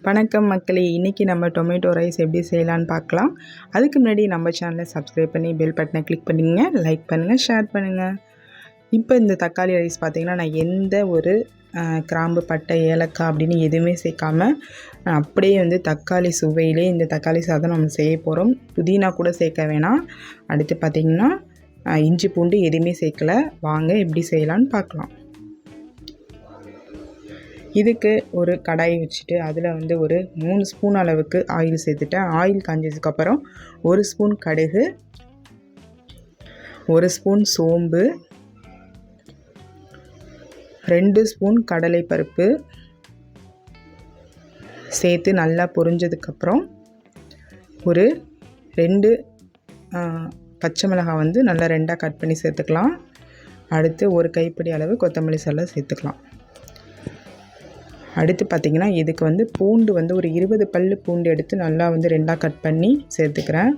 வணக்கம் மக்களே, இன்றைக்கி நம்ம டொமேட்டோ ரைஸ் எப்படி செய்யலான்னு பார்க்கலாம். அதுக்கு முன்னாடி நம்ம சேனலை சப்ஸ்கிரைப் பண்ணி பெல் பட்டனை கிளிக் பண்ணிங்க, லைக் பண்ணுங்கள், ஷேர் பண்ணுங்கள். இப்போ இந்த தக்காளி ரைஸ் பார்த்திங்கன்னா நான் எந்த ஒரு கிராம்பு, பட்டை, ஏலக்காய் அப்படின்னு எதுவுமே சேர்க்காம அப்படியே வந்து தக்காளி சுவையிலே இந்த தக்காளி சாதம் நம்ம செய்ய போகிறோம். புதினா கூட சேர்க்க வேணாம். அடுத்து பார்த்திங்கன்னா இஞ்சி பூண்டு எதுவுமே சேர்க்கலை. வாங்க எப்படி செய்யலான்னு பார்க்கலாம். இதுக்கு ஒரு கடாய் வச்சுட்டு அதில் வந்து ஒரு 3 ஸ்பூன் அளவுக்கு ஆயில் சேர்த்துட்டேன். ஆயில் காஞ்சதுக்கப்புறம் 1 ஸ்பூன் கடுகு, 1 ஸ்பூன் சோம்பு, 2 ஸ்பூன் கடலைப்பருப்பு சேர்த்து நல்லா பொரிஞ்சதுக்கப்புறம் ஒரு 2 பச்சை மிளகாய் வந்து நல்லா 2ஆக கட் பண்ணி சேர்த்துக்கலாம். அடுத்து ஒரு கைப்பிடி அளவு கொத்தமல்லி தழை சேர்த்துக்கலாம். அடுத்து பார்த்திங்கன்னா இதுக்கு வந்து பூண்டு வந்து ஒரு 20 பல் பூண்டு எடுத்து நல்லா வந்து 2ஆக கட் பண்ணி சேர்த்துக்கிறேன்.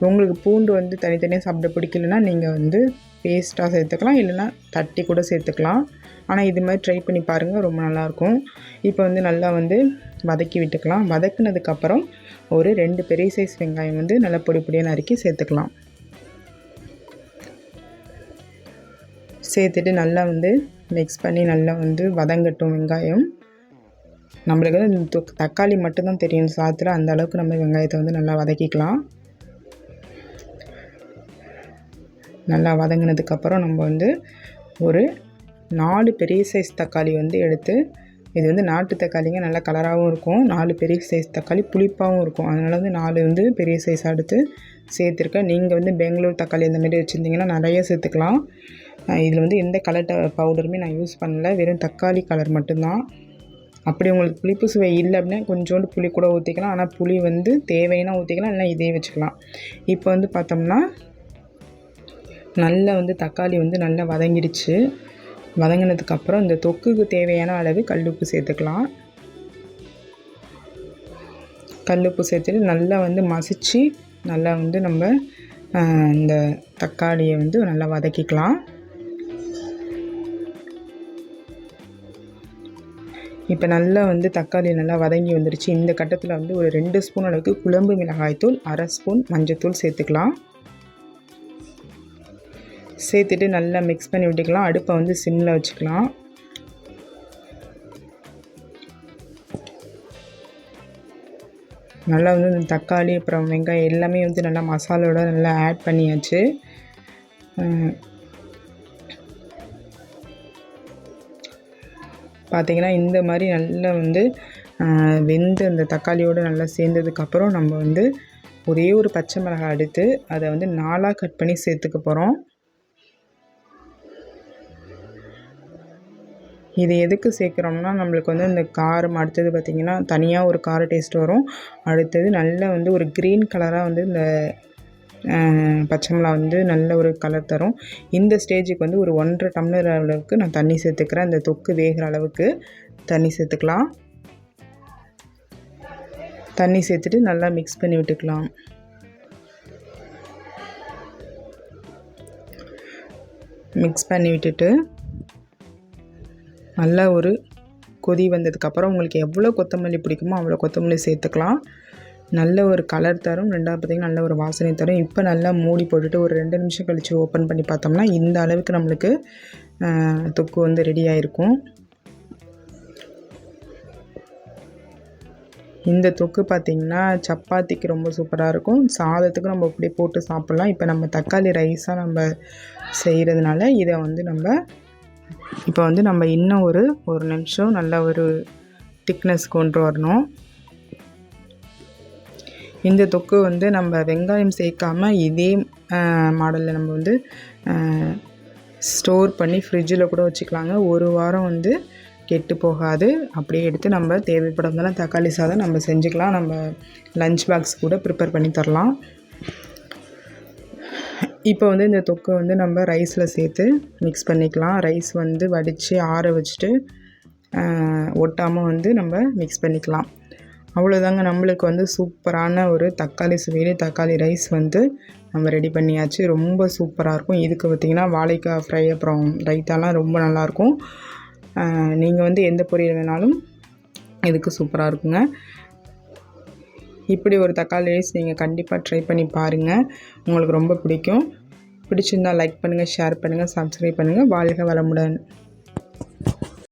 உங்களுக்கு பூண்டு வந்து தனித்தனியாக சாப்பிட பிடிக்கலன்னா நீங்கள் வந்து பேஸ்ட்டாக சேர்த்துக்கலாம், இல்லைனா தட்டி கூட சேர்த்துக்கலாம். ஆனால் இது மாதிரி ட்ரை பண்ணி பாருங்கள், ரொம்ப நல்லாயிருக்கும். இப்போ வந்து நல்லா வந்து வதக்கி விட்டுக்கலாம். வதக்குனதுக்கப்புறம் ஒரு 2 பெரிய சைஸ் வெங்காயம் வந்து நல்லா பொடி பொடியாக நறுக்கி சேர்த்துக்கலாம். சேர்த்துட்டு நல்லா வந்து மிக்ஸ் பண்ணி நல்லா வந்து வதங்கட்டும் வெங்காயம். நம்மளுக்கு வந்து இந்த தக்காளி மட்டும்தான் தெரியும் சாதத்தில், அந்த அளவுக்கு நம்ம வெங்காயத்தை வந்து நல்லா வதக்கிக்கலாம். நல்லா வதங்கினதுக்கப்புறம் நம்ம வந்து ஒரு 4 பெரிய சைஸ் தக்காளி வந்து எடுத்து, இது வந்து நாட்டு தக்காளிங்க, நல்லா கலராகவும் இருக்கும். 4 பெரிய சைஸ் தக்காளி புளிப்பாகவும் இருக்கும். அதனால் வந்து 4 வந்து பெரிய சைஸாக எடுத்து சேர்த்துருக்கேன். நீங்கள் வந்து பெங்களூர் தக்காளி இந்த மாதிரி வச்சுருந்தீங்கன்னா நிறைய சேர்த்துக்கலாம். இதில் வந்து எந்த கலர் பவுடருமே நான் யூஸ் பண்ணல, வெறும் தக்காளி கலர் மட்டும்தான். அப்படி உங்களுக்கு புளிப்பு சுவை இல்லை அப்படின்னா கொஞ்சோண்டு புளி கூட ஊற்றிக்கலாம். ஆனால் புளி வந்து தேவைன்னா ஊற்றிக்கலாம், இல்லைனா இதே வச்சுக்கலாம். இப்போ வந்து பார்த்தோம்னா நல்லா வந்து தக்காளி வந்து நல்லா வதங்கிடுச்சு. வதங்கினதுக்கப்புறம் இந்த தொக்குக்கு தேவையான அளவு கல்லுப்பு சேர்த்துக்கலாம். கல்லுப்பு சேர்த்துட்டு நல்லா வந்து மசிச்சு நல்லா வந்து நம்ம இந்த தக்காளியை வந்து நல்லா வதக்கிக்கலாம். இப்போ நல்லா வந்து தக்காளி நல்லா வதங்கி வந்துடுச்சு. இந்த கட்டத்தில் வந்து ஒரு 2 ஸ்பூன் அளவுக்கு குழம்பு மிளகாய்த்தூள், 1/2 ஸ்பூன் மஞ்சத்தூள் சேர்த்துக்கலாம். சேர்த்துட்டு நல்லா மிக்ஸ் பண்ணி விட்டுக்கலாம். அடுப்பை வந்து சிம்மில் வச்சுக்கலாம். நல்லா வந்து இந்த தக்காளி அப்புறம் வெங்காயம் எல்லாமே வந்து நல்லா மசாலோட நல்லா ஆட் பண்ணியாச்சு. பார்த்திங்கன்னா இந்த மாதிரி நல்லா வந்து வெந்து அந்த தக்காளியோடு நல்லா சேர்ந்ததுக்கப்புறம் நம்ம வந்து ஒரே ஒரு பச்சை மிளகாய் எடுத்து அதை வந்து 4ஆக கட் பண்ணி சேர்த்துக்க போகிறோம். இது எதுக்கு சேர்க்குறோம்னா நம்மளுக்கு வந்து இந்த காரம் அடுத்தது பார்த்திங்கன்னா தனியாக ஒரு கார டேஸ்ட் வரும். அடுத்தது நல்லா வந்து ஒரு க்ரீன் கலராக வந்து இந்த பச்சை மிளகா வந்து நல்ல ஒரு கலர் தரும். இந்த ஸ்டேஜுக்கு வந்து ஒரு 1.5 டம்ளர் அளவுக்கு நான் தண்ணி சேர்த்துக்கிறேன். இந்த தொக்கு வேகிற அளவுக்கு தண்ணி சேர்த்துக்கலாம். தண்ணி சேர்த்துட்டு நல்லா மிக்ஸ் பண்ணி விட்டுக்கலாம். மிக்ஸ் பண்ணி விட்டுட்டு நல்லா ஒரு கொதி வந்ததுக்கப்புறம் உங்களுக்கு எவ்வளோ கொத்தமல்லி பிடிக்குமோ அவ்வளோ கொத்தமல்லி சேர்த்துக்கலாம். நல்ல ஒரு கலர் தரும். ரெண்டாவது பார்த்திங்கன்னா நல்ல ஒரு வாசனை தரும். இப்போ நல்லா மூடி போட்டுட்டு ஒரு 2 நிமிஷம் கழித்து ஓப்பன் பண்ணி பார்த்தோம்னா இந்த அளவுக்கு நம்மளுக்கு தொக்கு வந்து ரெடி ஆகிருக்கும். இந்த தொக்கு பார்த்திங்கன்னா சப்பாத்திக்கு ரொம்ப சூப்பராக இருக்கும். சாதத்துக்கு நம்ம இப்படி போட்டு சாப்பிட்லாம். இப்போ நம்ம தக்காளி ரைஸாக நம்ம செய்கிறதுனால இதை வந்து இப்போ வந்து நம்ம இன்னும் ஒரு நிமிஷம் நல்ல ஒரு திக்னஸ் கொண்டு வரணும். இந்த தொக்கு வந்து நம்ம வெங்காயம் சேர்க்காம இதே மாடலில் நம்ம வந்து ஸ்டோர் பண்ணி ஃப்ரிட்ஜில் கூட வச்சுக்கலாங்க. ஒரு வாரம் வந்து கெட்டு போகாது. அப்படியே எடுத்து நம்ம தேவைப்படுறதுனால தக்காளி சாதம் நம்ம செஞ்சுக்கலாம். நம்ம லஞ்ச் பாக்ஸ் கூட ப்ரிப்பேர் பண்ணி தரலாம். இப்போ வந்து இந்த தொக்கை வந்து நம்ம ரைஸில் சேர்த்து மிக்ஸ் பண்ணிக்கலாம். ரைஸ் வந்து வடித்து ஆற வச்சுட்டு ஒட்டாமல் வந்து நம்ம மிக்ஸ் பண்ணிக்கலாம். அவ்வளோதாங்க, நம்மளுக்கு வந்து சூப்பரான ஒரு தக்காளி சுவையிலே தக்காளி ரைஸ் வந்து நம்ம ரெடி பண்ணியாச்சு. ரொம்ப சூப்பராக இருக்கும். இதுக்கு பார்த்திங்கன்னா வாழைக்காய் ஃப்ரை அப்புறம் ரைத்தாலாம் ரொம்ப நல்லாயிருக்கும். நீங்கள் வந்து எந்த பொரியல் வேணாலும் இதுக்கு சூப்பராக இருக்குங்க. இப்படி ஒரு தக்காளி ரைஸ் நீங்கள் கண்டிப்பாக ட்ரை பண்ணி பாருங்கள், உங்களுக்கு ரொம்ப பிடிக்கும். பிடிச்சிருந்தால் லைக் பண்ணுங்கள், ஷேர் பண்ணுங்கள், சப்ஸ்கிரைப் பண்ணுங்கள். வாழ்க வளமுடன்.